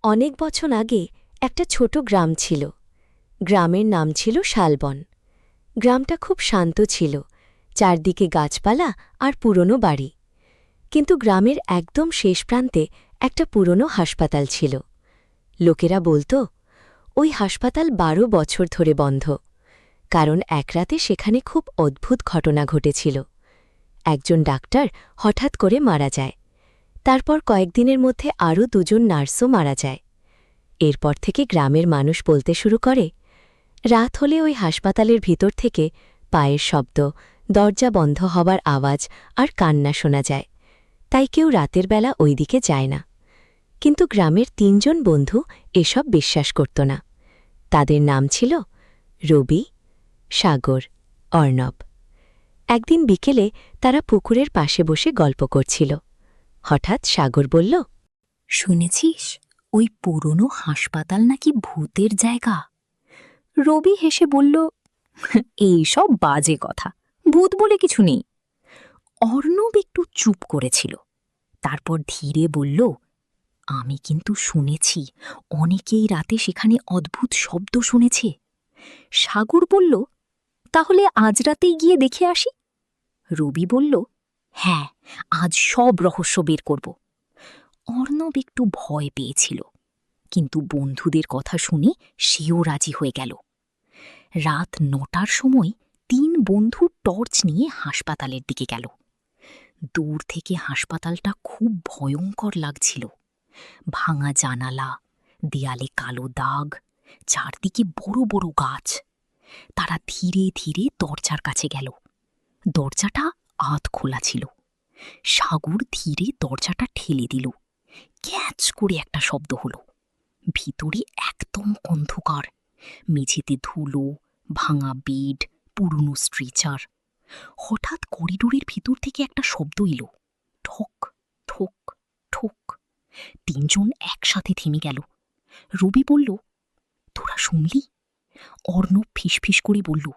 অনেক বছর আগে একটা ছোট গ্রাম ছিল। গ্রামের নাম ছিল শালবন। গ্রামটা খুব শান্ত ছিল, চারদিকে গাছপালা আর পুরনো বাড়ি। কিন্তু গ্রামের একদম শেষ প্রান্তে একটা পুরনো হাসপাতাল ছিল। লোকেরা বলতো ওই হাসপাতাল ১২ বছর ধরে বন্ধ, কারণ এক রাতে সেখানে খুব অদ্ভুত ঘটনা ঘটেছিল। একজন ডাক্তার হঠাৎ করে মারা যায়। তারপর কয়েকদিনের মধ্যে আরও ২জন নার্সও মারা যায়। এরপর থেকে গ্রামের মানুষ বলতে শুরু করে, রাত হলে ওই হাসপাতালের ভিতর থেকে পায়ের শব্দ, দরজা বন্ধ হবার আওয়াজ আর কান্না শোনা যায়। তাই কেউ রাতের বেলা ওই দিকে যায় না। কিন্তু গ্রামের ৩জন বন্ধু এসব বিশ্বাস করত না। তাদের নাম ছিল রবি, সাগর, অর্ণব। একদিন বিকেলে তারা পুকুরের পাশে বসে গল্প করছিল। হঠাৎ সাগর বলল, শুনেছিস ওই পুরনো হাসপাতাল নাকি ভূতের জায়গা? রবি হেসে বলল, এই সব বাজে কথা, ভূত বলে কিছু নেই। অর্ণব একটু চুপ করেছিল, তারপর ধীরে বলল, আমি কিন্তু শুনেছি অনেকেই রাতে সেখানে অদ্ভুত শব্দ শুনেছে। সাগর বলল, তাহলে আজ রাতেই গিয়ে দেখে আসি। রবি বলল, হ্যাঁ, আজ সব রহস্য বের করব। অর্ণব একটু ভয় পেয়েছিল, কিন্তু বন্ধুদের কথা শুনে সেও রাজি হয়ে গেল। রাত ৯টার সময় ৩ বন্ধু টর্চ নিয়ে হাসপাতালের দিকে গেল। দূর থেকে হাসপাতালটা খুব ভয়ঙ্কর লাগছিল। ভাঙা জানালা, দেয়ালে কালো দাগ, চারদিকে বড় বড় গাছ। তারা ধীরে ধীরে দরজার কাছে গেল। দরজাটা আধ খোলা ছিল। সাগর ধীরে দরজাটা ঠেলে দিল। ক্যাচ করে একটা শব্দ হলো। ভিতরে একদম অন্ধকার, মেঝেতে ধুলো, ভাঙা বেড, পুরনো স্ট্রেচার। হঠাৎ করিডোরের ভিতর থেকে একটা শব্দ এলো, ঠক ঠক ঠক। ৩জন একসাথে থেমে গেল। রবি বলল, তোরা শুনলি? অর্ণব ফিসফিস করে বলল,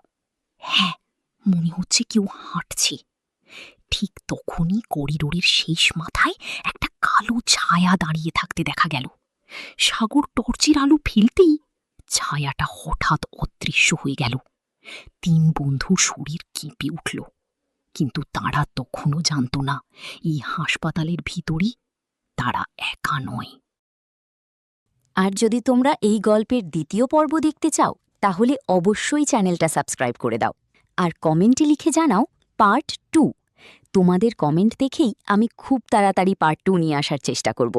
হ্যাঁ, মনে হচ্ছে কেউ হাঁটছে। ঠিক তখনই করিডোরের শেষ মাথায় একটা কালো ছায়া দাঁড়িয়ে থাকতে দেখা গেল। সাগর টর্চের আলো ফেলতেই ছায়াটা হঠাৎ অদৃশ্য হয়ে গেল। ৩ বন্ধুর শরীর কেঁপে উঠল, কিন্তু তারা তখনও জানত না এই হাসপাতালের ভিতরই তারা একা নয়। আর যদি তোমরা এই গল্পের দ্বিতীয় পর্ব দেখতে চাও, তাহলে অবশ্যই চ্যানেলটা সাবস্ক্রাইব করে দাও আর কমেন্টে লিখে জানাও পার্ট 2। তোমাদের কমেন্ট দেখেই আমি খুব তাড়াতাড়ি পার্ট 2 নিয়ে আসার চেষ্টা করব।